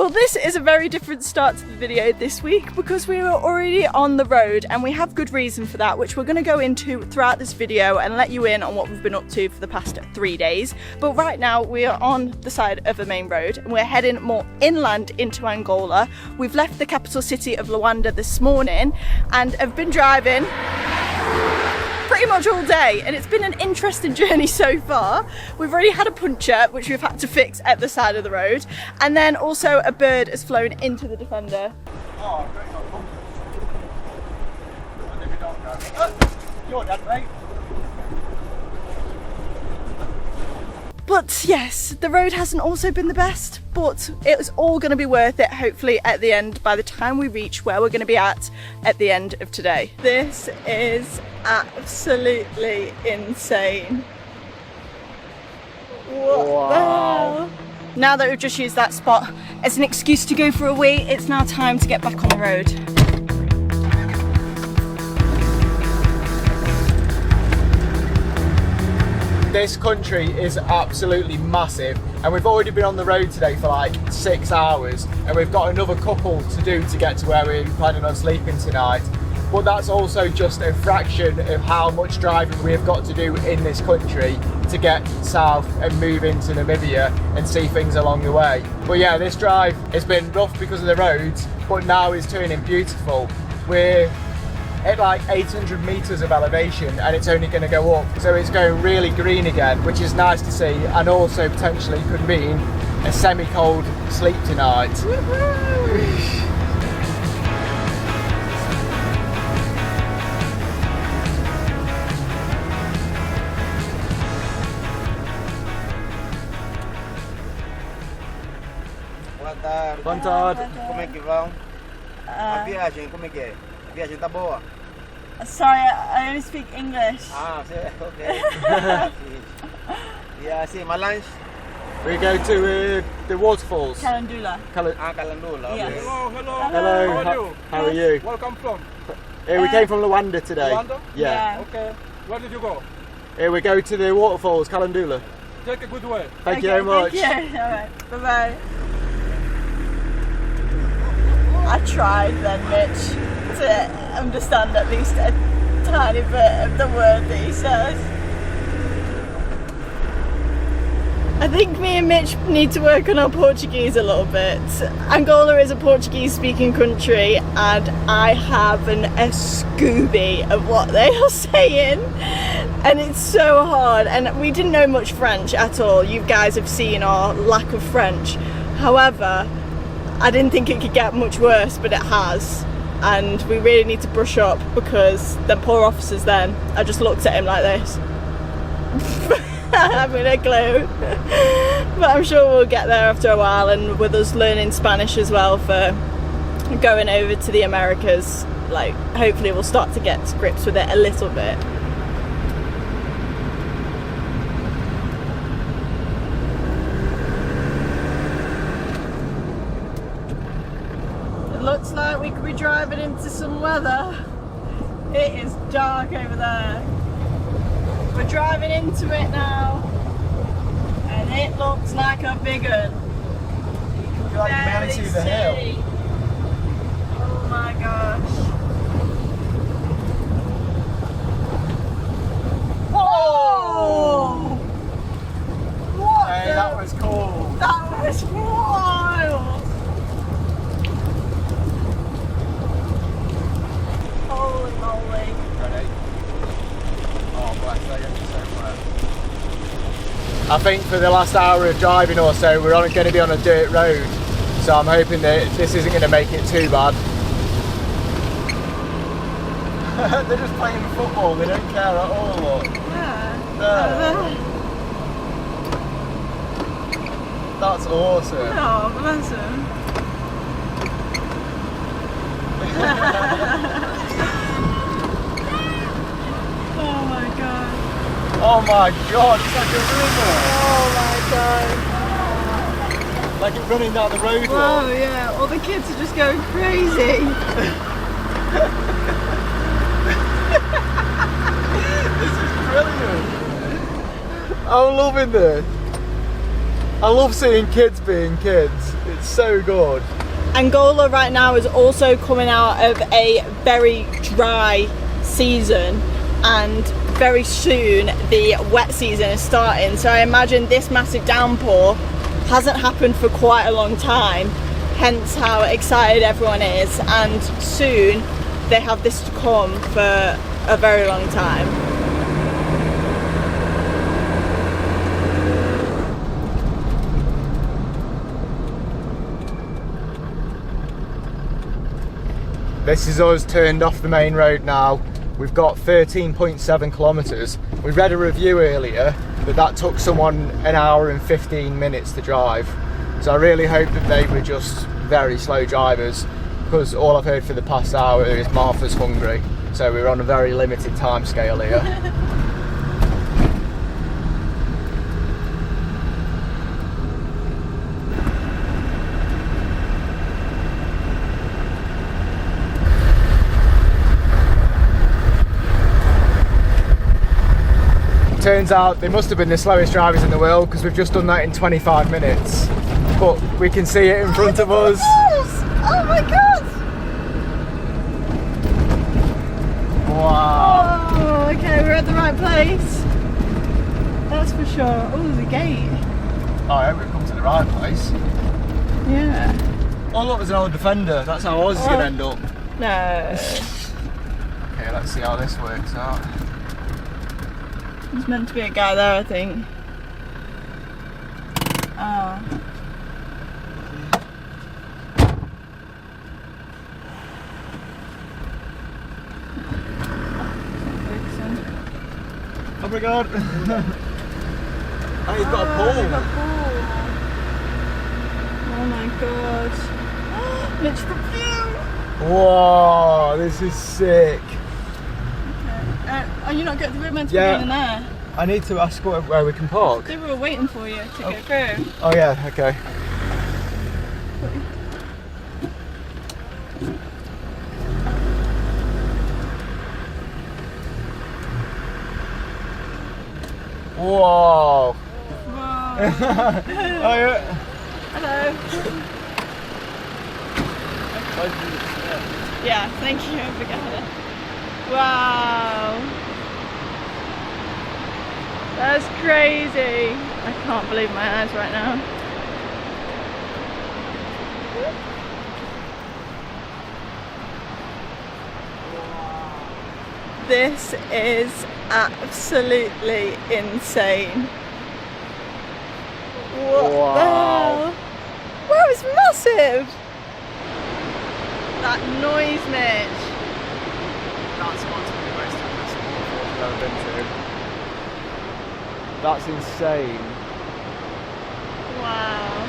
Well, this is a very different start to the video this week because we were already on the road, and we have good reason for that, which we're going to go into throughout this video and let you in on what we've been up to for the past 3 days. But right now we are on the side of the main road and we're heading more inland into Angola. We've left the capital city of Luanda this morning and have been driving pretty much all day, and it's been an interesting journey so far. We've already had a puncture which we've had to fix at the side of the road, and then also a bird has flown into the Defender. Oh, you're dead, mate. But yes, the road hasn't also been the best, but it was all going to be worth it, hopefully, at the end, by the time we reach where we're going to be at the end of today. This is absolutely insane. What the hell? Now that we've just used that spot as an excuse to go for a wee, it's now time to get back on the road. This country is absolutely massive, and we've already been on the road today for like 6 hours, and we've got another couple to do to get to where we're planning on sleeping tonight. But that's also just a fraction of how much driving we have got to do in this country to get south and move into Namibia and see things along the way. But yeah, this drive has been rough because of the roads, but now is turning beautiful. We're at like 800 meters of elevation and it's only going to go up, so it's going really green again, which is nice to see, and also potentially could mean a semi-cold sleep tonight. Boa tarde. Como é que vão? A viagem, como é que é? A viagem tá boa? Sorry, I only speak English. Ah, okay. Yeah, see, my lunch? We go to the waterfalls. Kalandula. Kalandula. Yes. Okay. Hello. How are you? Where come from? We came from Luanda today. Luanda? Yeah. Okay. Where did you go? We go to the waterfalls, Kalandula. Take a good way. Thank you very much. Thank you. Alright, bye-bye. I tried then, Mitch, to understand at least a tiny bit of the word that he says. I think me and Mitch need to work on our Portuguese a little bit. Angola is a Portuguese speaking country and I haven't a Scooby of what they are saying, and it's so hard, and we didn't know much French at all. You guys have seen our lack of French. However, I didn't think it could get much worse, but it has, and we really need to brush up because the poor officers then, I just looked at him like this. Having a clue. But I'm sure we'll get there after a while, and with us learning Spanish as well for going over to the Americas, like hopefully we'll start to get to grips with it a little bit. It looks like we could be driving into some weather. It is dark over there. We're driving into it now, and it looks like a big one. I feel like you barely see the hill. Oh my gosh. Whoa! What? Hey, that was cool. That was wild! Holy moly. Ready? Oh, bless, they get so wet. I think for the last hour of driving or so, we're going to be on a dirt road, so I'm hoping that this isn't going to make it too bad. They're just playing football, they don't care at all. Look. Yeah. No. That's awesome. Oh, bless him. Oh my god. Oh my god, it's like a river. Oh my god. Like it's running down the road. Oh yeah, all the kids are just going crazy. This is brilliant. I'm loving this. I love seeing kids being kids. It's It's so good. Angola right now is also coming out of a very dry season, and very soon the wet season is starting. So I imagine this massive downpour hasn't happened for quite a long time, hence how excited everyone is, and soon they have this to come for a very long time. This is us turned off the main road now. We've got 13.7 kilometres. We read a review earlier that took someone an hour and 15 minutes to drive. So I really hope that they were just very slow drivers, because all I've heard for the past hour is Martha's hungry. So we're on a very limited time scale here. Turns out they must have been the slowest drivers in the world, because we've just done that in 25 minutes. But we can see it in front of us. Oh my god! Wow. Oh, okay, we're at the right place. That's for sure. Oh, there's a gate. Oh, I hope we've come to the right place. Yeah. Oh look, there's an old Defender. That's how ours is going to end up. No. Okay, let's see how this works out. There's meant to be a guy there, I think. Oh. Oh my god. Oh, he's got a pole. He's got a pole. Oh my god. It's the view. Whoa, this is sick. Are you not meant to be Yeah. going in there? I need to ask where we can park. They were waiting for you to go through. Oh yeah, okay. Whoa. Whoa. Oh, yeah. Hello. Yeah, thank you. I forgot it. Wow. That's crazy. I can't believe my eyes right now. This is absolutely insane. What Wow. the hell? Wow, it's massive! That noise, Mitch. That's got to be the most impressive waterfall I've ever been to. That's insane. Wow.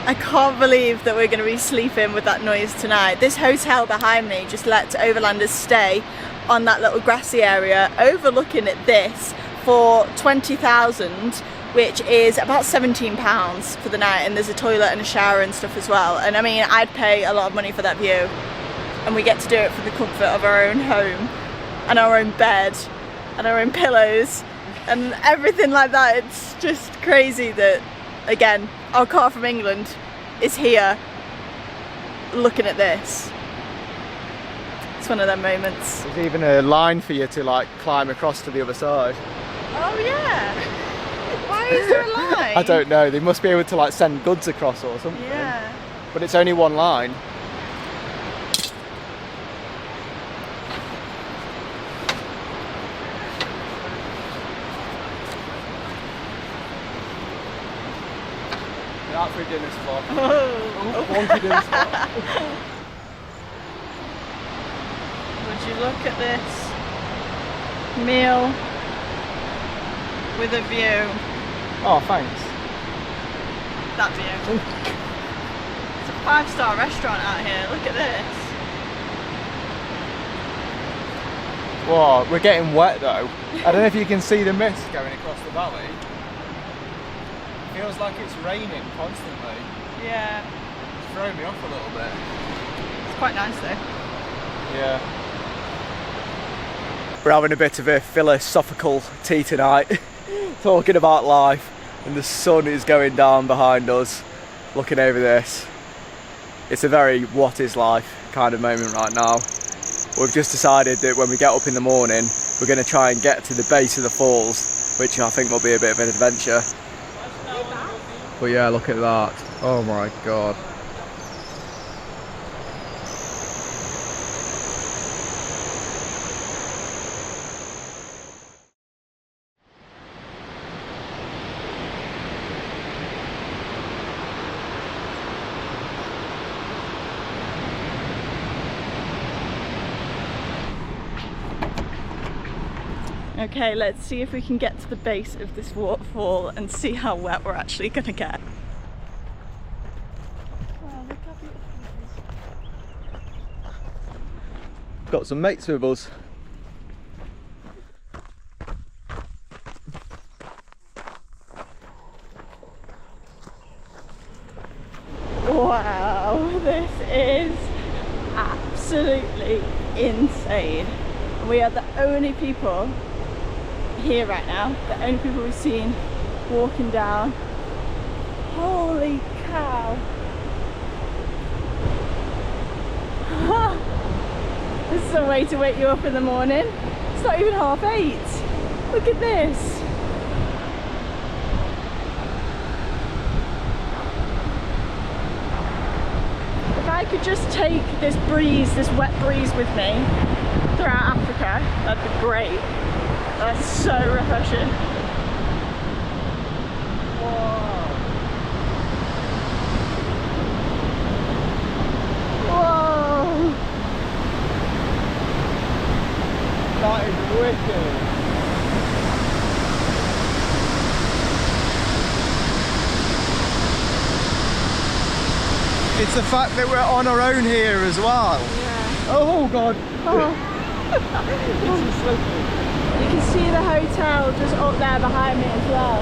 I can't believe that we're going to be sleeping with that noise tonight. This hotel behind me just let overlanders stay on that little grassy area overlooking at this for 20,000, which is about £17 for the night, and there's a toilet and a shower and stuff as well. And I mean, I'd pay a lot of money for that view, and we get to do it for the comfort of our own home and our own bed and our own pillows and everything like that. It's just crazy that, again, our car from England is here looking at this. It's one of them moments. There's even a line for you to like climb across to the other side. Oh yeah. Why is there a line? I don't know, they must be able to like send goods across or something. Yeah. But it's only one line. Out for a dinner spot. Oh. Wonky dinner spot. Would you look at this meal with a view? Oh, thanks. That view. It's a 5-star restaurant out here. Look at this. Whoa, we're getting wet though. I don't know if you can see the mist going across the valley. Feels like it's raining constantly. Yeah. It's throwing me off a little bit. It's quite nice though. Yeah. We're having a bit of a philosophical tea tonight, talking about life, and the sun is going down behind us. looking over this. It's a very what is life kind of moment right now. We've just decided that when we get up in the morning, we're going to try and get to the base of the falls, which I think will be a bit of an adventure. But yeah, look at that. Oh my god. Okay, let's see if we can get to the base of this waterfall and see how wet we're actually gonna get. Wow, look how beautiful it is. Got some mates with us. Wow, this is absolutely insane. We are the only people here right now, the only people we've seen walking down. Holy cow. This is a way to wake you up in the morning. It's not even 8:30. Look at this. If I could just take this breeze, this wet breeze with me throughout Africa, that'd be great. That's so refreshing. Whoa. Whoa. That is wicked. It's the fact that we're on our own here as well. Yeah. Oh god. Oh. It's so slippery. You can see the hotel just up there behind me as well.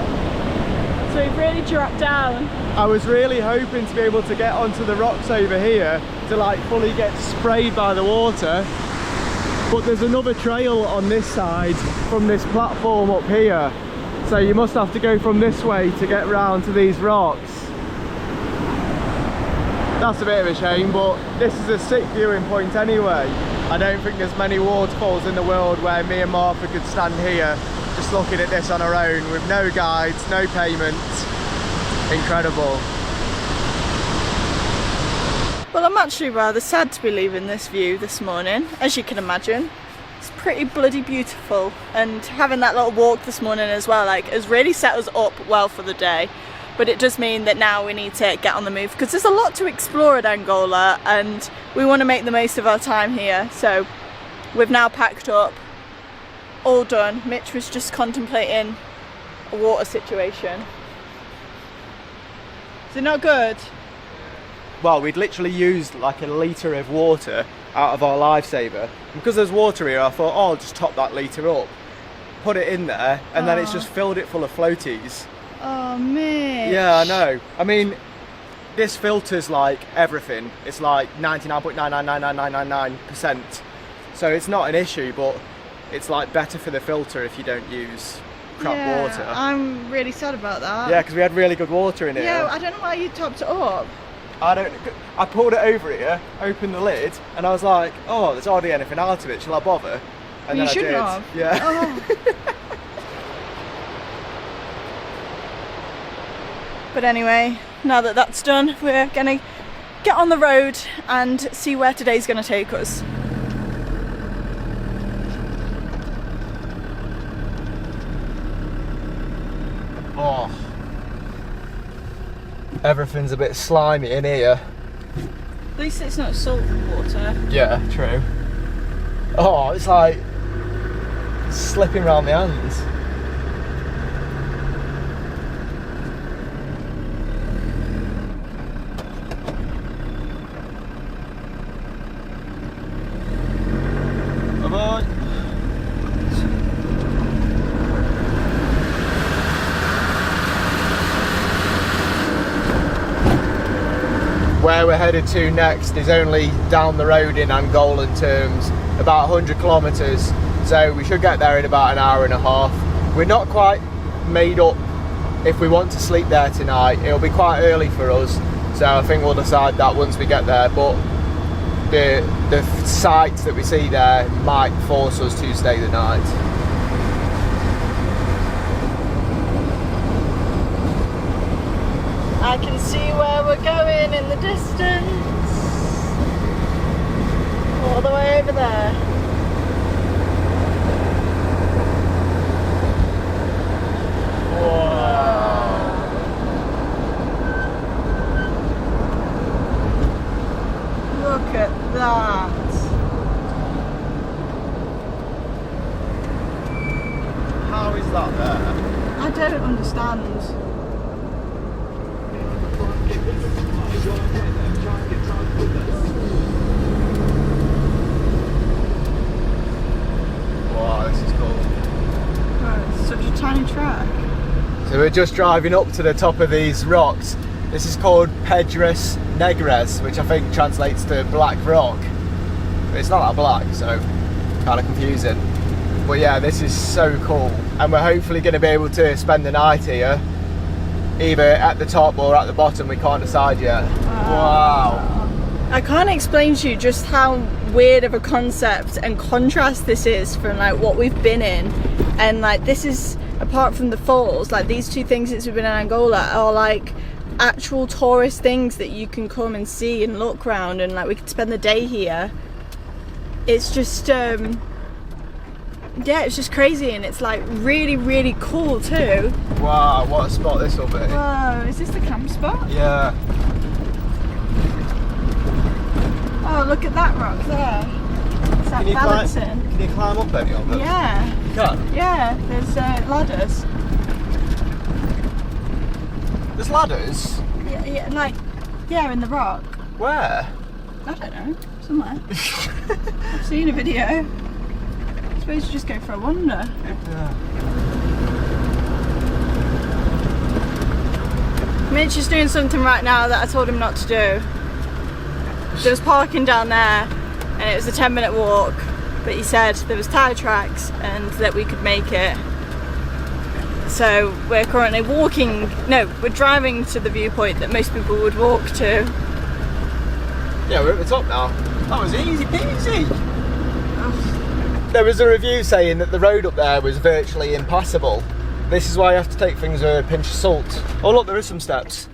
So we've really dropped down. I was really hoping to be able to get onto the rocks over here to like fully get sprayed by the water. But there's another trail on this side from this platform up here. So you must have to go from this way to get round to these rocks. That's a bit of a shame, but this is a sick viewing point anyway. I don't think there's many waterfalls in the world where me and Martha could stand here just looking at this on our own with no guides, no payment. Incredible. Well, I'm actually rather sad to be leaving this view this morning, as you can imagine. It's pretty bloody beautiful, and having that little walk this morning as well, like, has really set us up well for the day. But it does mean that now we need to get on the move because there's a lot to explore at Angola and we want to make the most of our time here. So we've now packed up, all done. Mitch was just contemplating a water situation. Is it not good? Well, we'd literally used like a litre of water out of our lifesaver. Because there's water here, I thought, oh, I'll just top that litre up, put it in there, and then it's just filled it full of floaties. Oh, Mitch. Yeah, I know. I mean, this filters like everything. It's like 99.9999999%. So it's not an issue, but it's like better for the filter if you don't use crap water. I'm really sad about that. Yeah, because we had really good water in here. Yeah, I don't know why you topped it up. I pulled it over here, opened the lid, and I was like, oh, there's hardly anything out of it, shall I bother? And you then shouldn't I did. have. Yeah. Oh. But anyway, now that that's done, we're gonna get on the road and see where today's gonna take us. Oh. Everything's a bit slimy in here. At least it's not salt water. Yeah, true. Oh, it's like slipping around my hands. Bye-bye. Where we're headed to next is only down the road in Angolan terms, about 100 kilometres, so we should get there in about an hour and a half. We're not quite made up if we want to sleep there tonight. It'll be quite early for us, So I think we'll decide that once we get there. But the sights that we see there might force us to stay the night. I can see where we're going in the distance. All the way over there. Look at that. How is that there? I don't understand. Wow, this is cool. Oh, it's such a tiny track. So we're just driving up to the top of these rocks. This is called Pedras Negras, which I think translates to black rock. But it's not that black, so kind of confusing. But yeah, this is so cool. And we're hopefully going to be able to spend the night here, either at the top or at the bottom, we can't decide yet. Wow. I can't explain to you just how weird of a concept and contrast this is from like what we've been in. And like this is, apart from the falls, like these two things since we've been in Angola are like actual tourist things that you can come and see and look around, and like we could spend the day here. It's just yeah, it's just crazy, and it's like really, really cool too. Wow, what a spot this will be. Whoa, is this the camp spot? Yeah. Oh, look at that rock there. It's like balancing. Can you climb up any of them? Yeah. You can? Yeah, there's ladders. There's ladders? Yeah, like, yeah, in the rock. Where? I don't know, somewhere. I've seen a video. I suppose you just go for a wander. Yeah. Mitch is doing something right now that I told him not to do. There was parking down there and it was a 10-minute walk, but he said there was tyre tracks and that we could make it. So we're currently we're driving to the viewpoint that most people would walk to. Yeah, we're at the top now. That was easy peasy. Oh. There was a review saying that the road up there was virtually impassable. This is why you have to take things with a pinch of salt. Oh look, there is some steps.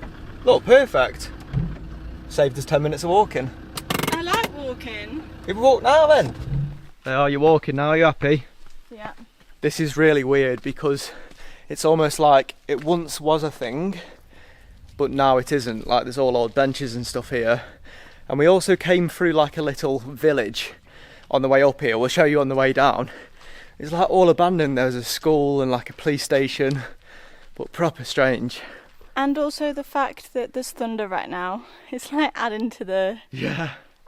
Look, perfect. Saved us 10 minutes of walking. I like walking. You walk now then? There are you walking now, are you happy? Yeah. This is really weird because it's almost like it once was a thing, but now it isn't. Like there's all old benches and stuff here. And we also came through like a little village on the way up here. We'll show you on the way down. It's like all abandoned. There's a school and like a police station, but proper strange. And also the fact that there's thunder right now. It's like adding to the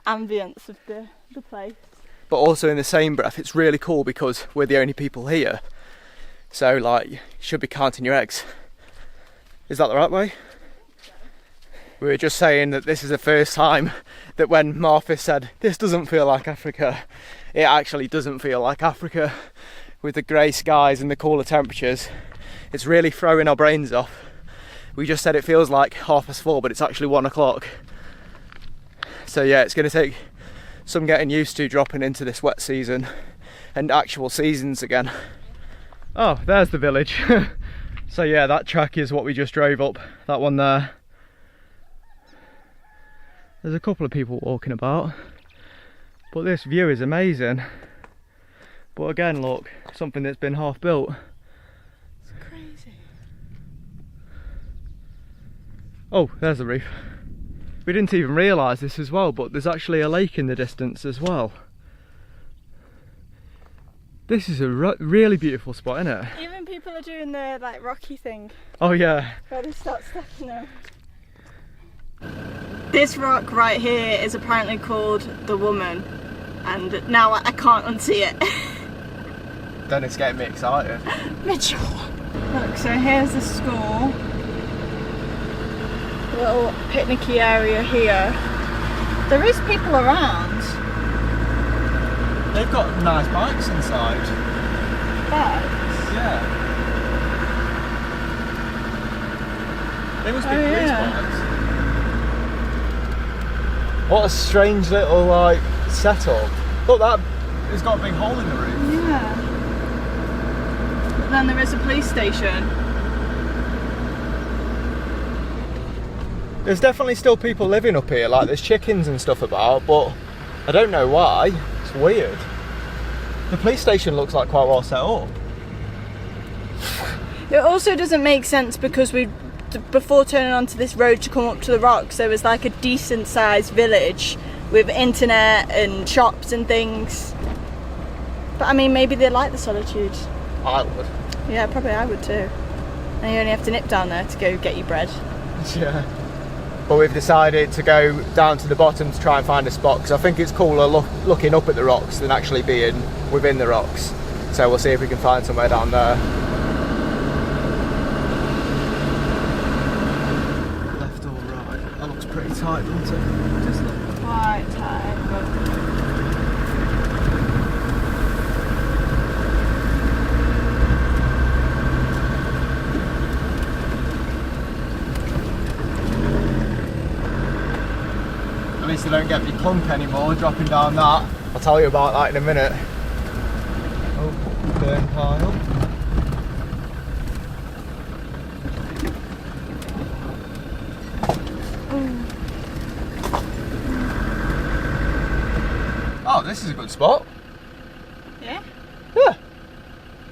ambience of the place. But also in the same breath, it's really cool because we're the only people here. So like, you should be counting your eggs. Is that the right way? We were just saying that this is the first time that when Martha said, this doesn't feel like Africa, it actually doesn't feel like Africa. With the grey skies and the cooler temperatures, it's really throwing our brains off. We just said it feels like 4:30, but it's actually 1 o'clock. So yeah, it's going to take some getting used to dropping into this wet season and actual seasons again. Oh, there's the village. So yeah, that track is what we just drove up, that one there. There's a couple of people walking about, but this view is amazing. But again, look, something that's been half built. It's crazy. Oh, there's the reef. We didn't even realise this as well, but there's actually a lake in the distance as well. This is a really beautiful spot, isn't it? Even people are doing the like rocky thing. Oh yeah. Where they start stepping over. This rock right here is apparently called the Woman, and now I can't unsee it. Then it's getting me excited. Mitchell! Look, so here's the school. Little picnicky area here. There is people around. They've got nice bikes inside. Bikes? Yeah. They must be police bikes. What a strange little like setup. Look, that has got a big hole in the roof. Yeah. But then there is a police station. There's definitely still people living up here, like there's chickens and stuff about, but I don't know why. It's weird. The police station looks like quite well set up. It also doesn't make sense because before turning onto this road to come up to the rocks, there was like a decent sized village with internet and shops and things. But I mean, maybe they like the solitude. I would. Yeah, probably I would too. And you only have to nip down there to go get your bread. Yeah. But we've decided to go down to the bottom to try and find a spot because I think it's cooler looking up at the rocks than actually being within the rocks. So we'll see if we can find somewhere down there. Left or right? That looks pretty tight, doesn't it? Just look quite tight, but... At least I don't get me clunk anymore dropping down that. I'll tell you about that in a minute. Oh, burn pile. Oh, this is a good spot. Yeah? Yeah.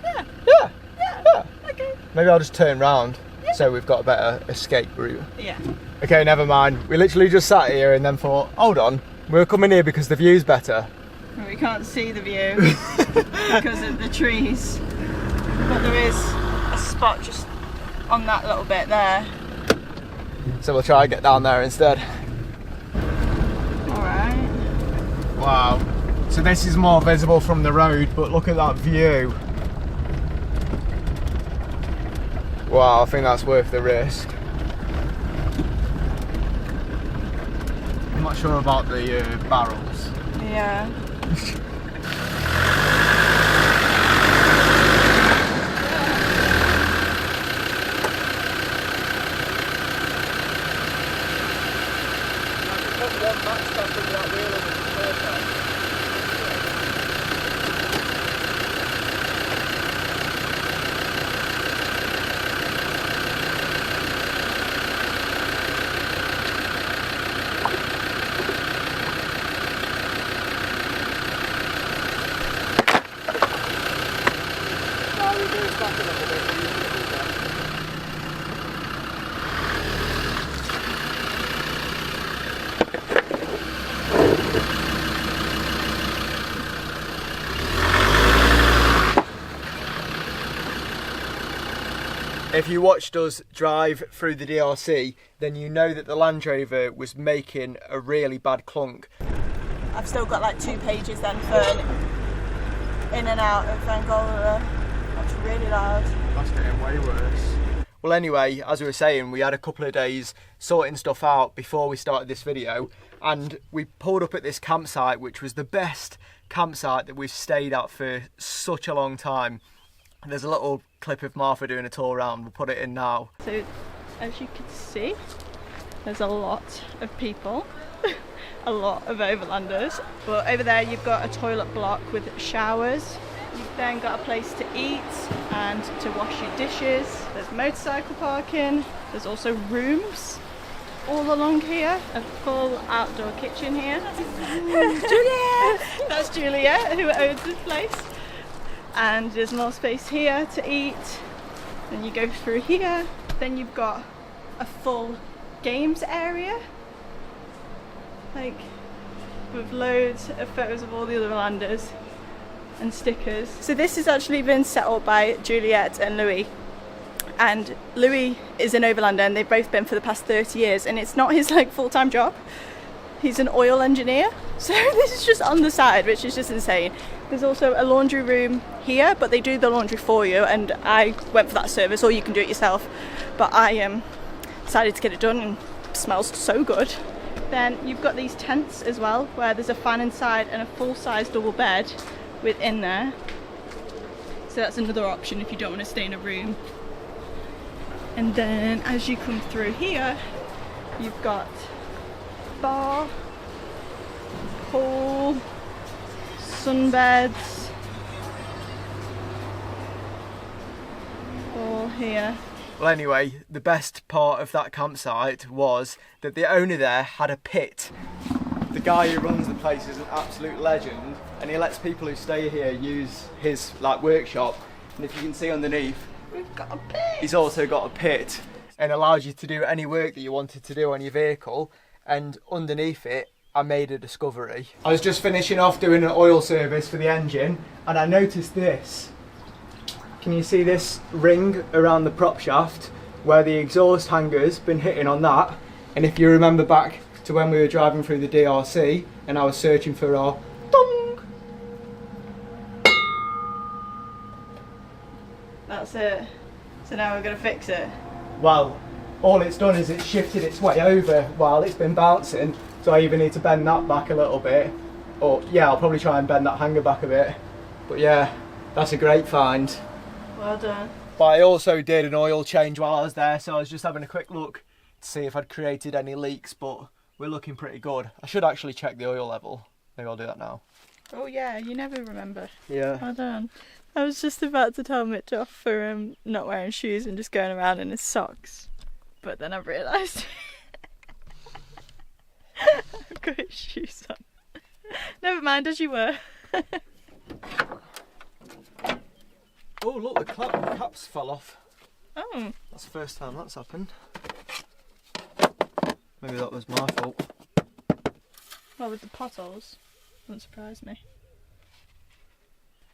Yeah. Yeah. Yeah. Yeah. Okay. Maybe I'll just turn round so we've got a better escape route. Yeah. Okay, never mind. We literally just sat here and then thought, hold on, we're coming here because the view's better. We can't see the view because of the trees. But there is a spot just on that little bit there. So we'll try and get down there instead. Alright. Wow. So this is more visible from the road, but look at that view. Wow, I think that's worth the risk. I'm not sure about the barrels. Yeah. If you watched us drive through the DRC, then you know that the Land Rover was making a really bad clunk. I've still got like 2 pages then for in and out of Angola. That's really loud. That's getting way worse. Well anyway, as we were saying, we had a couple of days sorting stuff out before we started this video, and we pulled up at this campsite, which was the best campsite that we've stayed at for such a long time. There's a little clip of Martha doing a tour around, we'll put it in now. So as you can see, there's a lot of people, a lot of overlanders. But over there you've got a toilet block with showers. You've then got a place to eat and to wash your dishes. There's motorcycle parking. There's also rooms all along here. A full outdoor kitchen here. Juliet! That's Juliet who owns this place. And there's more space here to eat. Then you go through here. Then you've got a full games area, like with loads of photos of all the other landers and stickers. So this has actually been set up by Juliet and Louis. And Louis is an overlander and they've both been for the past 30 years, and it's not his like full-time job. He's an oil engineer. So this is just on the side, which is just insane. There's also a laundry room here, but they do the laundry for you, and I went for that service, or you can do it yourself. But I decided to get it done, and it smells so good. Then you've got these tents as well, where there's a fan inside and a full-size double bed within there. So that's another option if you don't want to stay in a room. And then as you come through here, you've got bar pool, sunbeds, all here. Well, anyway, the best part of that campsite was that the owner there had a pit. The guy who runs the place is an absolute legend, and he lets people who stay here use his workshop. And if you can see underneath, We've got a pit. he's also got a pit, and allows you to do any work that you wanted to do on your vehicle. And underneath it, I made a discovery. I was just finishing off doing an oil service for the engine, and I noticed this. Can you see this ring around the prop shaft where the exhaust hanger's been hitting on that? And if you remember back to when we were driving through the DRC and I was searching for our dong. That's it. So now we're going to fix it. Well, all it's done is it's shifted its way over while it's been bouncing, so I either need to bend that back a little bit, or yeah, I'll probably try and bend that hanger back a bit. But yeah, that's a great find. Well done. But I also did an oil change while I was there, so I was just having a quick look to see if I'd created any leaks, but we're looking pretty good. I should actually check the oil level. Maybe I'll do that now. Oh yeah, you never remember. Yeah. Well done. I was just about to tell Mitch off for not wearing shoes and just going around in his socks. But then I realised I've got his shoes on. Never mind, as you were. Oh look, the caps fell off. Oh. That's the first time that's happened. Maybe that was my fault. Well, with the potholes, wouldn't surprise me.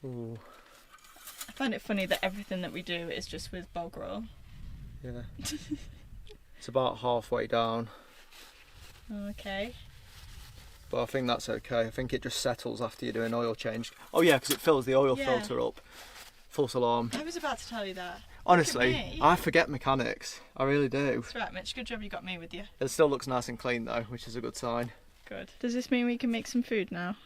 Ooh. I find it funny that everything that we do is just with bog roll. Yeah. It's about halfway down. Okay. But I think that's okay. I think it just settles after you do an oil change. Oh yeah, because it fills the oil filter up. False alarm. I was about to tell you that. Honestly, I forget mechanics. I really do. That's right, Mitch. Good job you got me with you. It still looks nice and clean though, which is a good sign. Good. Does this mean we can make some food now?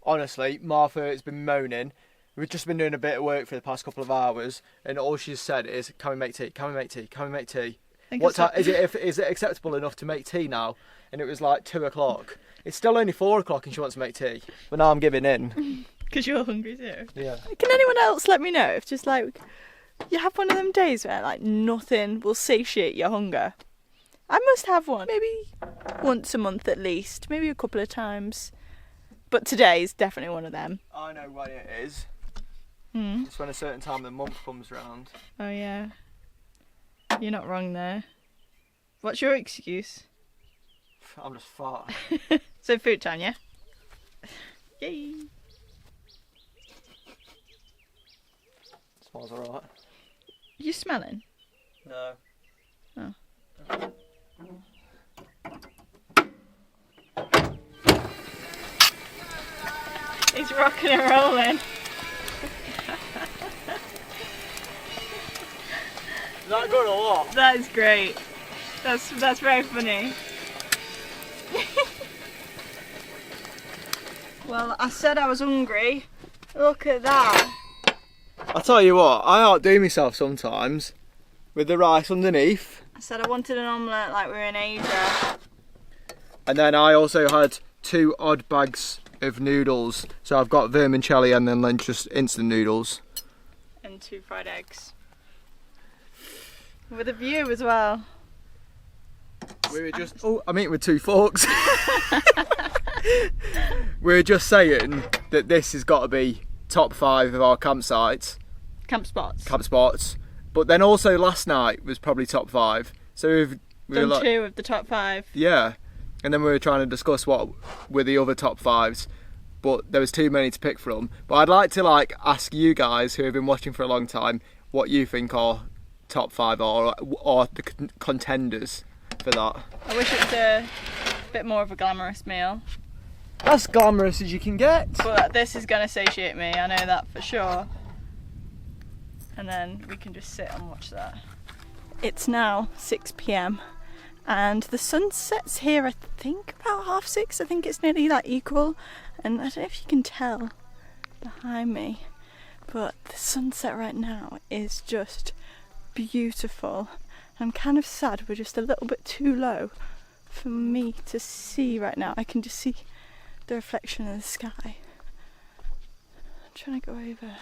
Honestly, Martha has been moaning. We've just been doing a bit of work for the past couple of hours, and all she's said is, "Can we make tea? Can we make tea? Can we make tea?" What time is it? Is it acceptable enough to make tea now? And it was like 2 o'clock. It's still only 4 o'clock, and she wants to make tea. But now I'm giving in. Because you're hungry too. Yeah. Can anyone else let me know if just like you have one of them days where like nothing will satiate your hunger? I must have one. Maybe once a month at least. Maybe a couple of times. But today is definitely one of them. I know why it is. Hmm. It's when a certain time of the month comes round. Oh yeah. You're not wrong there. What's your excuse? I'm just fat. So food time, yeah? Yay! Smells alright. You smelling? No. Oh. He's rocking and rolling. Is that good or what? That is great. That's very funny. Well, I said I was hungry. Look at that. I'll tell you what, I outdo myself sometimes with the rice underneath. I said I wanted an omelette like we're in Asia. And then I also had 2 odd bags of noodles. So I've got vermicelli and then just instant noodles. And 2 fried eggs. With a view as well. We were just, I'm eating with 2 forks. We were just saying that this has got to be top 5 of our campsites. Camp spots. Camp spots. But then also last night was probably top 5. So we were Done like, 2 of the top 5. yeah. And then we were trying to discuss what were the other top 5s. But there was too many to pick from. But I'd like to ask you guys who have been watching for a long time what you think are top 5 or the contenders for that. I wish it was a bit more of a glamorous meal. As glamorous as you can get. But this is going to satiate me, I know that for sure. And then we can just sit and watch that. It's now 6 PM and the sun sets here I think about 6:30. I think it's nearly equal. And I don't know if you can tell behind me, but the sunset right now is just beautiful. I'm kind of sad we're just a little bit too low for me to see right now. I can just see the reflection of the sky. I'm trying to go over.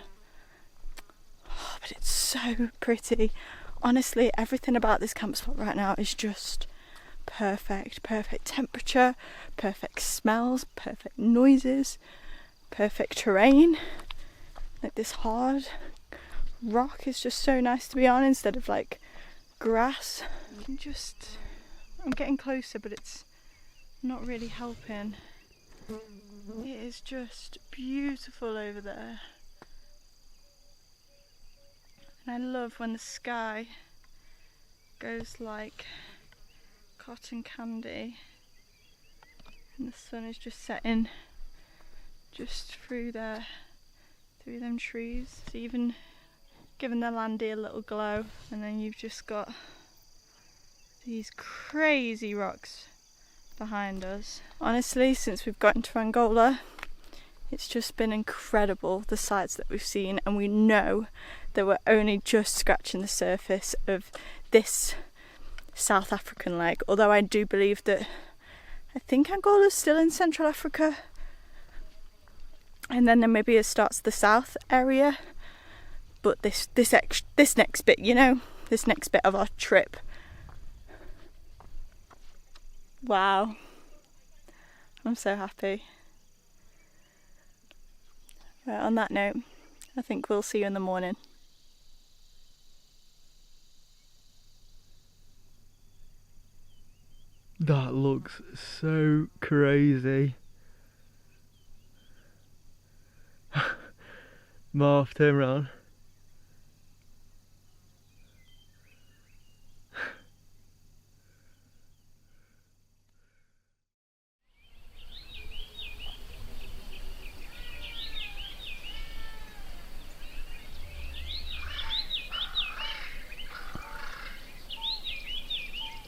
Oh, but it's so pretty. Honestly, everything about this camp spot right now is just perfect. Perfect temperature, perfect smells, perfect noises, perfect terrain. Like this hard rock is just so nice to be on instead of like grass. I'm getting closer, but it's not really helping. It is just beautiful over there. And I love when the sky goes like cotton candy and the sun is just setting just through them trees. It's even giving the landy a little glow, and then you've just got these crazy rocks behind us. Honestly, since we've gotten to Angola, it's just been incredible, the sights that we've seen, and we know that we're only just scratching the surface of this South African leg, although I do believe that I think Angola's still in Central Africa, and then Namibia starts the south area. But this next bit, you know, this next bit of our trip. Wow. I'm so happy. Right, on that note, I think we'll see you in the morning. That looks so crazy. Marv, turn around.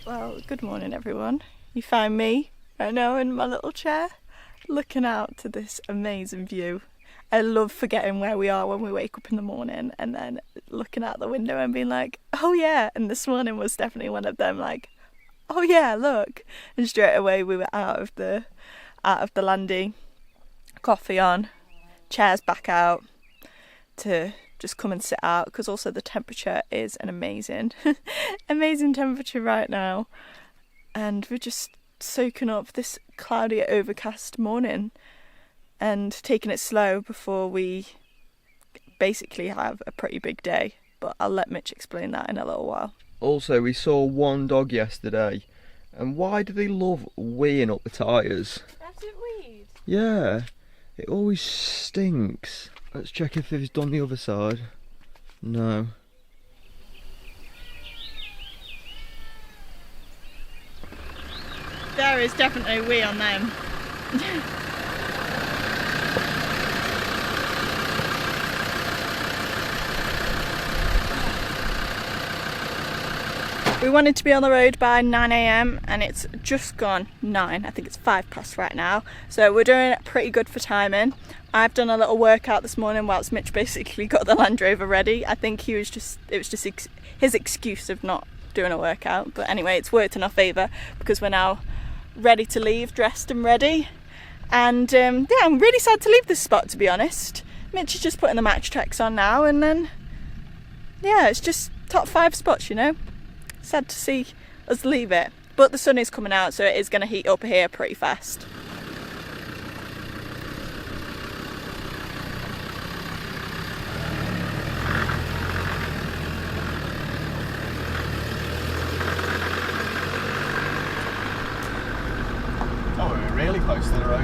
Well, good morning everyone. You find me right now in my little chair, looking out to this amazing view. I love forgetting where we are when we wake up in the morning and then looking out the window and being like, oh yeah, and this morning was definitely one of them, like, oh yeah, look. And straight away we were out of the landy, coffee on, chairs back out to just come and sit out, because also the temperature is an amazing temperature right now, and we're just soaking up this cloudy, overcast morning and taking it slow before we basically have a pretty big day. But I'll let Mitch explain that in a little while. Also, we saw one dog yesterday, and why do they love weeing up the tyres? That's it, weed. Yeah, it always stinks. Let's check if it's done the other side. No. There is definitely wee on them. We wanted to be on the road by 9 AM and it's just gone 9. I think it's 5 past right now. So we're doing pretty good for timing. I've done a little workout this morning whilst Mitch basically got the Land Rover ready. I think it was just his excuse of not doing a workout. But anyway, it's worked in our favour because we're now ready to leave, dressed and ready. And yeah, I'm really sad to leave this spot, to be honest. Mitch is just putting the match tracks on now, and then yeah, it's just top 5 spots, you know. Sad to see us leave it, but the sun is coming out, so it is going to heat up here pretty fast. Oh, we're really close to the road.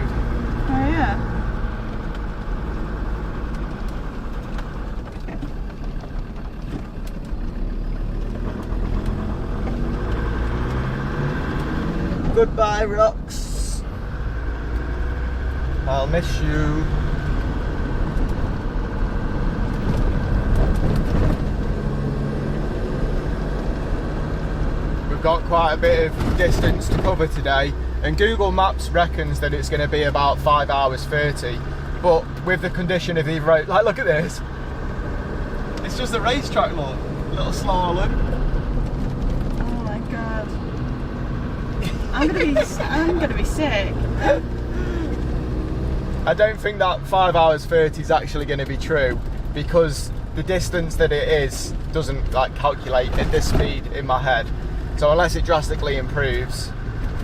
Oh yeah. Goodbye, rocks. I'll miss you. We've got quite a bit of distance to cover today, and Google Maps reckons that it's going to be about 5 hours 30. But with the condition of the road, like, look at this. It's just a racetrack, look. Little slalom. Oh my god. I'm gonna be sick. I don't think that 5 hours 30 is actually going to be true, because the distance that it is doesn't like calculate at this speed in my head. So unless it drastically improves,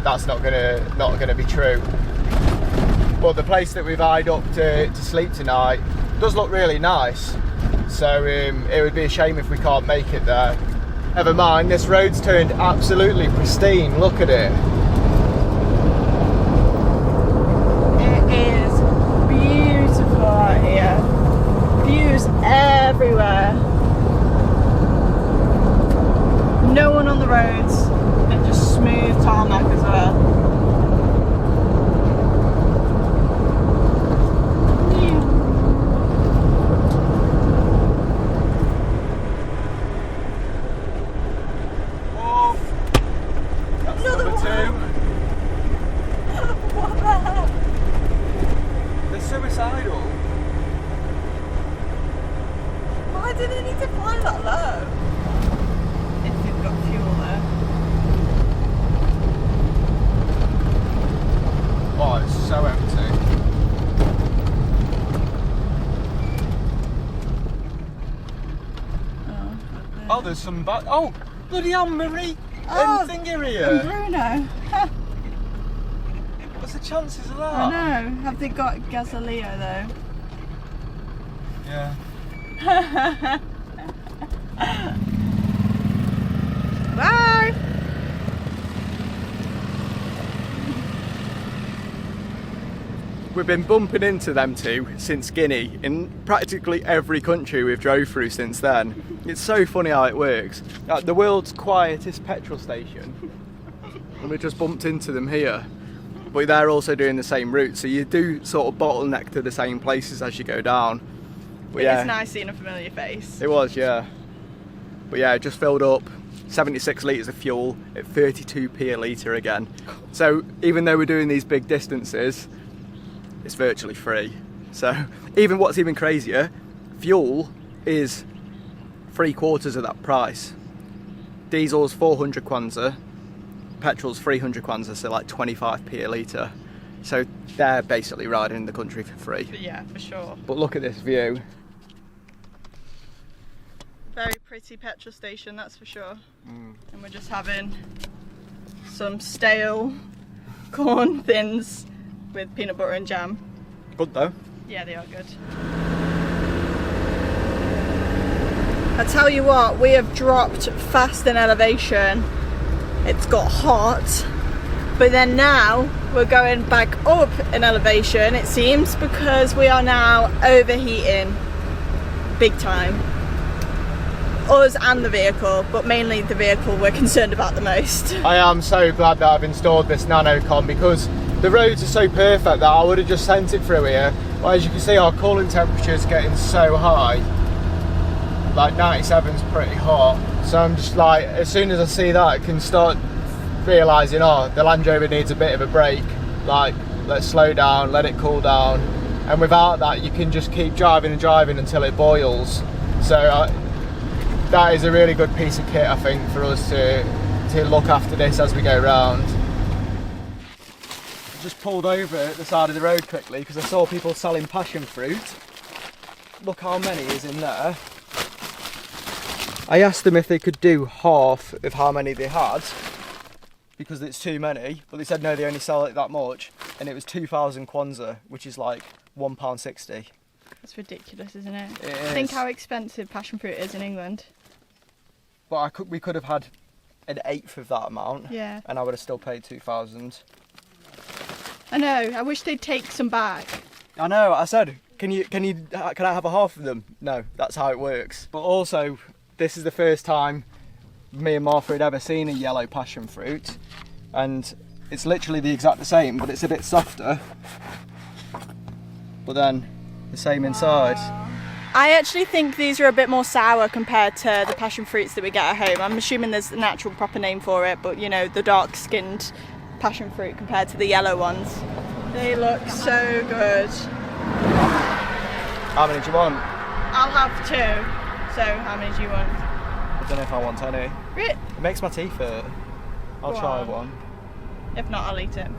that's not gonna be true. But the place that we've eyed up to sleep tonight does look really nice. So it would be a shame if we can't make it there. Never mind, this road's turned absolutely pristine. Look at it. It is beautiful out here. Views everywhere. No one on the roads, and just smooth tarmac as well. Oh, there's some back. Oh, bloody Anne Marie and Thinger here. And Bruno. What's the chances of that? I know. Have they got Gasolio though? Yeah. Bye. We've been bumping into them two since Guinea in practically every country we've drove through since then. It's so funny how it works. At the world's quietest petrol station, and we just bumped into them here. But they're also doing the same route, so you do sort of bottleneck to the same places as you go down. But yeah, it's nice seeing a familiar face. It was, yeah. But yeah, it just filled up 76 litres of fuel at 32p a litre again. So even though we're doing these big distances, it's virtually free. So what's even crazier, fuel is 3/4 of that price. Diesel's 400 kwanza, petrol's 300 kwanza, so like 25p a litre. So they're basically riding the country for free. Yeah, for sure. But look at this view. Very pretty petrol station, that's for sure. And we're just having some stale corn thins with peanut butter and jam. Good though. Yeah, they are good. I tell you what, we have dropped fast in elevation. It's got hot, but then now we're going back up in elevation, it seems, because we are now overheating big time. Us and the vehicle, but mainly the vehicle we're concerned about the most. I am so glad that I've installed this NanoCon, because the roads are so perfect that I would have just sent it through here. But as you can see, our coolant temperature is getting so high. Like 97's pretty hot. So I'm just like, as soon as I see that, I can start realising, oh, the Land Rover needs a bit of a break. Like, let's slow down, let it cool down. And without that, you can just keep driving and driving until it boils. So that is a really good piece of kit, I think, for us to look after this as we go round. I just pulled over at the side of the road quickly because I saw people selling passion fruit. Look how many is in there. I asked them if they could do half of how many they had, because it's too many, but they said no, they only sell it that much, and it was 2,000 kwanza, which is like £1.60. That's ridiculous, isn't it? It is. Think how expensive passion fruit is in England. But we could have had an eighth of that amount, Yeah. and I would have still paid 2,000. I know. I wish they'd take some back. I know. I said, can I have a half of them? No, that's how it works. But also, this is the first time me and Martha had ever seen a yellow passion fruit, and it's literally the exact same, but it's a bit softer. But then the same inside. I actually think these are a bit more sour compared to the passion fruits that we get at home. I'm assuming there's an actual proper name for it, but you know, the dark skinned passion fruit compared to the yellow ones. They look so good. How many do you want? I'll have 2. So how many do you want? I don't know if I want any. Really? It makes my teeth hurt. I'll Go try on. one. If not, I'll eat it.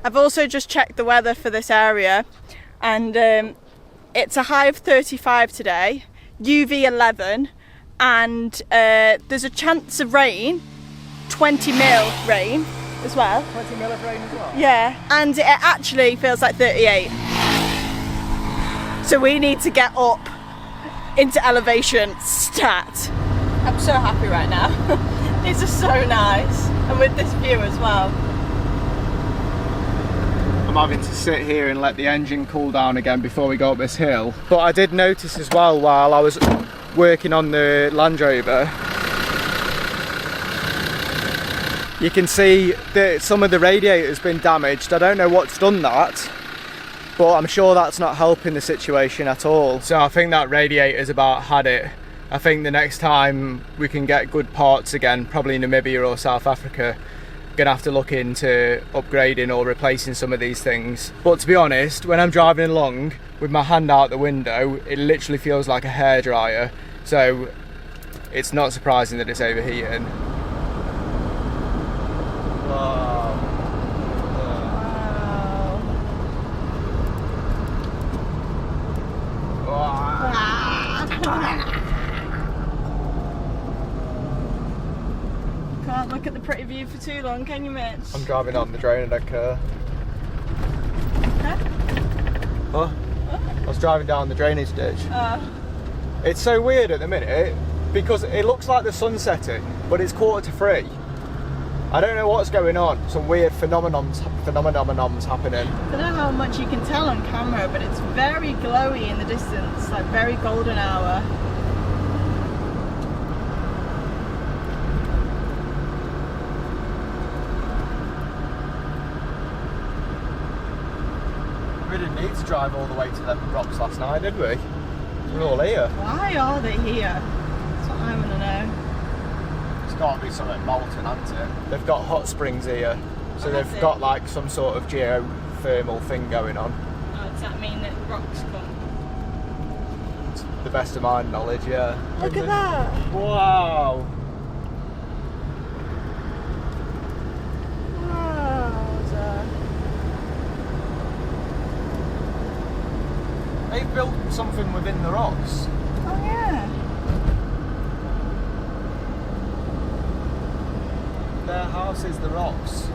I've also just checked the weather for this area, and it's a high of 35 today, UV 11, and there's a chance of rain, 20 mil rain as well. 20 mil of rain as well? Yeah, and it actually feels like 38. So we need to get up into elevation stat. I'm so happy right now. These are so nice, and with this view as well. I'm having to sit here and let the engine cool down again before we go up this hill. But I did notice as well while I was working on the Land Rover, you can see that some of the radiator's been damaged. I don't know what's done that, but I'm sure that's not helping the situation at all. So I think that radiator's about had it. I think the next time we can get good parts again, probably Namibia or South Africa, gonna have to look into upgrading or replacing some of these things. But to be honest, when I'm driving along with my hand out the window, it literally feels like a hairdryer. So it's not surprising that it's overheating. Wow. Can't look at the pretty view for too long, can you, Mitch? I'm driving on the drone, I don't care. Huh? Huh? I was driving down the drainage ditch. Oh. It's so weird at the minute because it looks like the sun's setting, but it's 2:45. I don't know what's going on. Some weird phenomenons happening. I don't know how much you can tell on camera, but it's very glowy in the distance, like very golden hour. We didn't need to drive all the way to them rocks last night, did we? We're all here. Why are they here? That's what I want to know. It's got to be something molten, hasn't it? They've got hot springs here, so Oh, they've has it? got like some sort of geothermal thing going on. Oh, does that mean that rocks come? To the best of my knowledge, yeah. Look at that! Wow! Wowza. They've built something within the rocks. Oh yeah. Their house is the rocks.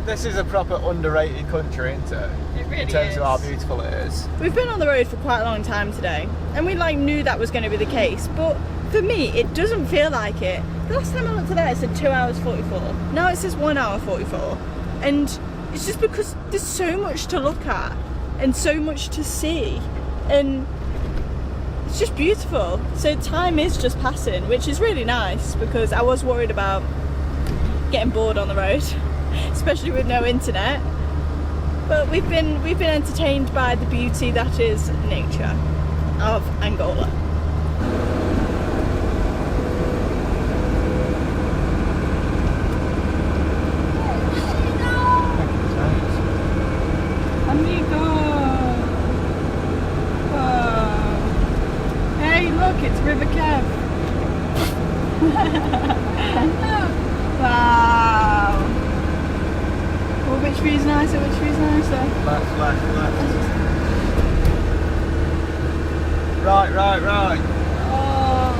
This is a proper underrated country, isn't it? It really In terms is. of how beautiful it is. We've been on the road for quite a long time today, and we knew that was going to be the case, but for me it doesn't feel like it. The last time I looked at that it said 2 hours 44. Now it says 1 hour 44. And it's just because there's so much to look at and so much to see, and it's just beautiful. So time is just passing, which is really nice, because I was worried about getting bored on the road, especially with no internet. But we've been entertained by the beauty that is nature of Angola. Amigo! Whoa. Hey, look, it's River Kev. Wow. Well, which view's nicer? Which view's nicer? Left. Right. Oh.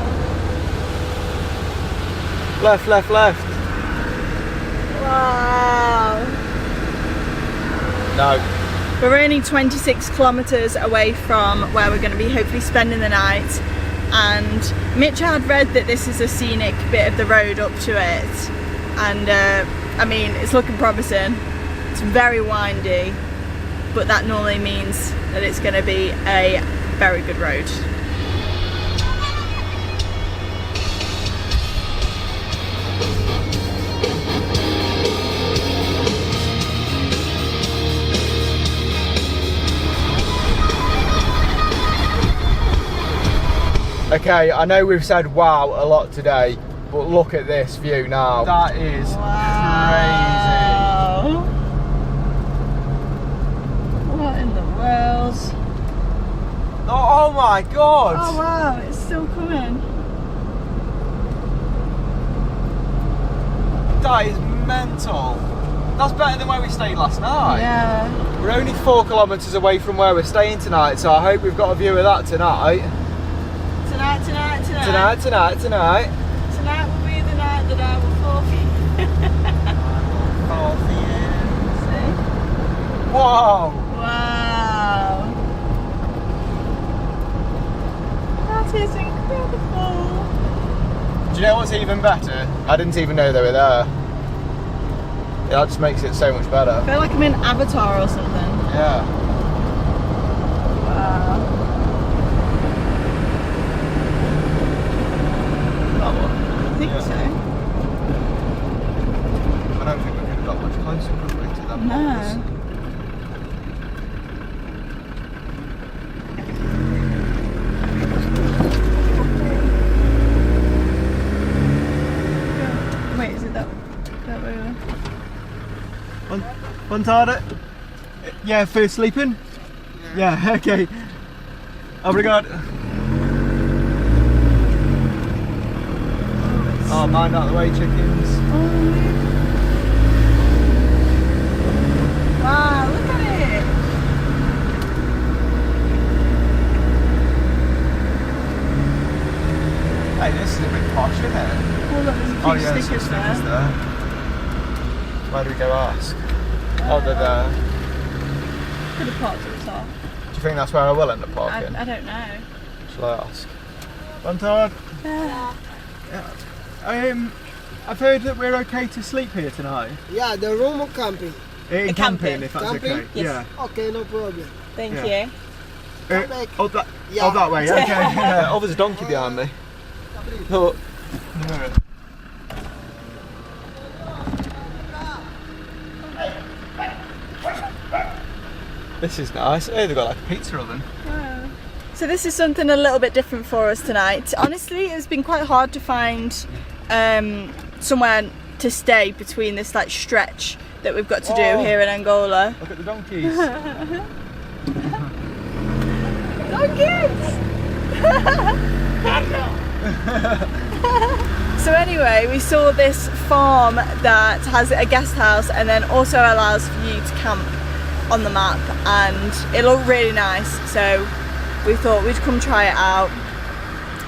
Left. Wow. No. We're only 26 kilometres away from where we're going to be hopefully spending the night, and Mitch had read that this is a scenic bit of the road up to it, and I mean, it's looking promising. It's very windy, but that normally means that it's going to be a very good road. Okay, I know we've said wow a lot today, but look at this view now. That is Wow. What in the world? crazy. Oh my god! Oh wow, it's still coming. That is mental. That's better than where we stayed last night. Yeah. We're only 4 kilometres away from where we're staying tonight, so I hope we've got a view of that tonight. Tonight. Tonight. Tonight will be the night that I will fall for you. Fall for you. See? Whoa! Wow. That is incredible. Do you know what's even better? I didn't even know they were there. Yeah, that just makes it so much better. I feel like I'm in Avatar or something. Yeah. Wow. That one? I think so. I don't think we could have got much closer, could we, to them? No. Wait, is it that way? Montada? Yeah, for sleeping? Yeah, okay. Obrigado. Oh, mind out the way, chickens. Wow, look at it! Hey, this is a bit posh, isn't it? Oh, look, there's a few there's some stickers there. there. Where do we go ask? Oh, they're there. Could have parked at the top. Do you think that's where I will end up parking? I don't know. Shall I ask? Montard? Yeah. I've heard that we're okay to sleep here tonight. Yeah, the room or camping? In camping. if that's Camping? okay. Yes. Okay, no problem. Thank Yeah. you. Come back. Oh, that, Yeah. oh, that way, okay. Yeah. Oh, there's a donkey behind me. Look. This is nice. Oh, they've got like a pizza oven. Wow. So this is something a little bit different for us tonight. Honestly, it's been quite hard to find somewhere to stay between this like stretch that we've got to do here in Angola. Look at the donkeys. So anyway, we saw this farm that has a guest house and then also allows for you to camp on the map, and it looked really nice, so we thought we'd come try it out.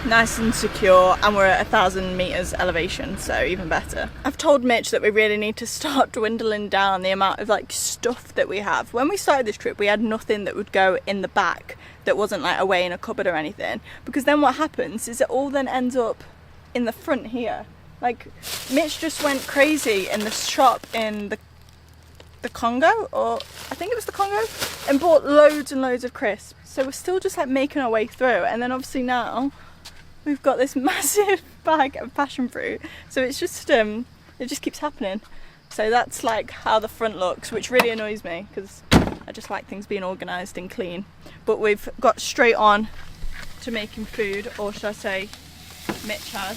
Nice and secure, and we're at 1,000 meters elevation, so even better. I've told Mitch that we really need to start dwindling down the amount of like stuff that we have. When we started this trip, we had nothing that would go in the back that wasn't like away in a cupboard or anything, because then what happens is it all then ends up in the front here. Like Mitch just went crazy in the shop in the Congo, or I think it was the Congo, and bought loads and loads of crisps. So we're still just like making our way through, and then obviously now we've got this massive bag of passion fruit, so it's just it just keeps happening. So that's like how the front looks, which really annoys me because I just like things being organised and clean. But we've got straight on to making food, or should I say Mitch has.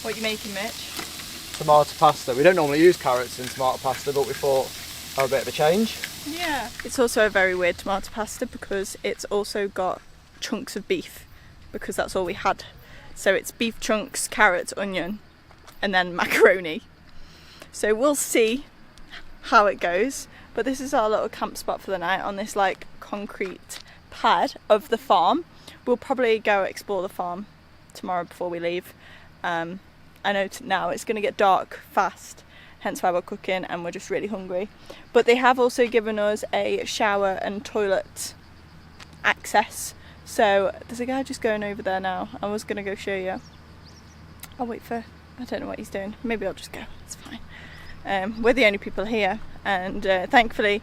What are you making, Mitch? Tomato pasta. We don't normally use carrots in tomato pasta, but we thought have a bit of a change. Yeah. It's also a very weird tomato pasta because it's also got chunks of beef, because that's all we had. So it's beef chunks, carrots, onion, and then macaroni. So we'll see how it goes. But this is our little camp spot for the night on this like concrete pad of the farm. We'll probably go explore the farm tomorrow before we leave. I know now it's going to get dark fast, hence why we're cooking, and we're just really hungry. But they have also given us a shower and toilet access. So there's a guy just going over there now. I was going to go show you. I'll wait for, I don't know what he's doing. Maybe I'll just go, it's fine. We're the only people here, and thankfully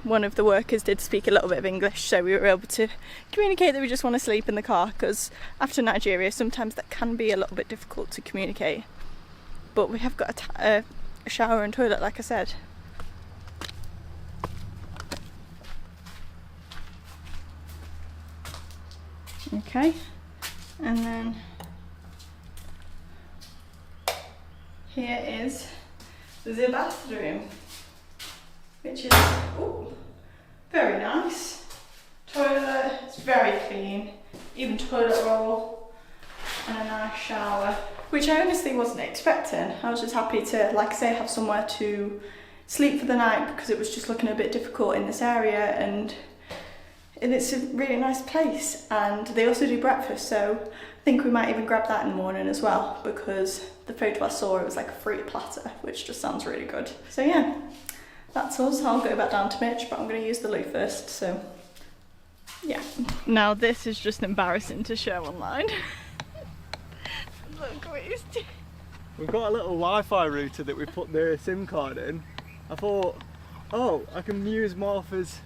one of the workers did speak a little bit of English, so we were able to communicate that we just want to sleep in the car, because after Nigeria sometimes that can be a little bit difficult to communicate. But we have got a shower and toilet, like I said. Okay, and then here is the bathroom, which is very nice. Toilet, it's very clean, even toilet roll. and a nice shower, which I honestly wasn't expecting. I was just happy to, like I say, have somewhere to sleep for the night because it was just looking a bit difficult in this area, and it's a really nice place. And they also do breakfast, so I think we might even grab that in the morning as well, because the photo I saw, it was like a fruit platter, which just sounds really good. So yeah, that's us. I'll go back down to Mitch, but I'm going to use the loo first, so yeah. Now this is just embarrassing to show online. Look what he's doing. We've got a little Wi-Fi router that we put the SIM card in. I thought, oh, I can use Martha's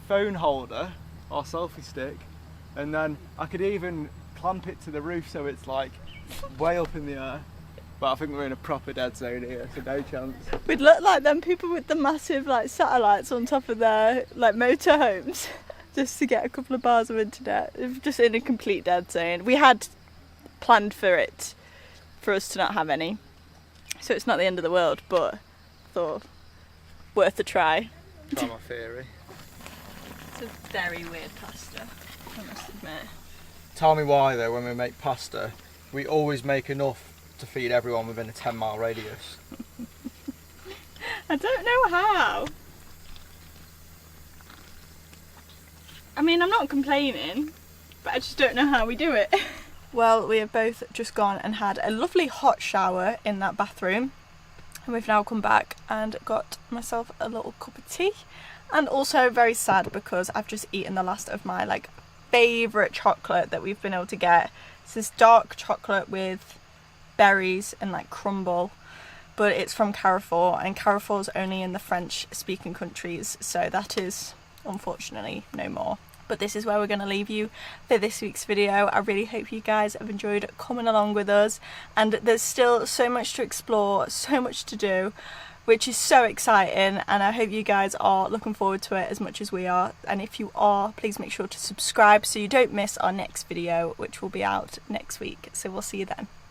phone holder, our selfie stick, and then I could even clamp it to the roof so it's like way up in the air. But I think we're in a proper dead zone here, so no chance. We'd look like them people with the massive like satellites on top of their like motorhomes just to get a couple of bars of internet. Just in a complete dead zone. We had planned for us to not have any, so it's not the end of the world, but I thought worth a try. Try my theory. It's a very weird pasta, I must admit. Tell me why though, when we make pasta, we always make enough to feed everyone within a 10-mile radius. I don't know how. I mean, I'm not complaining, but I just don't know how we do it. Well, we have both just gone and had a lovely hot shower in that bathroom, and we've now come back and got myself a little cup of tea, and also very sad because I've just eaten the last of my like favourite chocolate that we've been able to get. It's this dark chocolate with berries and like crumble, but it's from Carrefour, and Carrefour's only in the French speaking countries, so that is unfortunately no more. But this is where we're going to leave you for this week's video. I really hope you guys have enjoyed coming along with us, and there's still so much to explore, so much to do, which is so exciting, and I hope you guys are looking forward to it as much as we are. And if you are, please make sure to subscribe so you don't miss our next video, which will be out next week. So we'll see you then.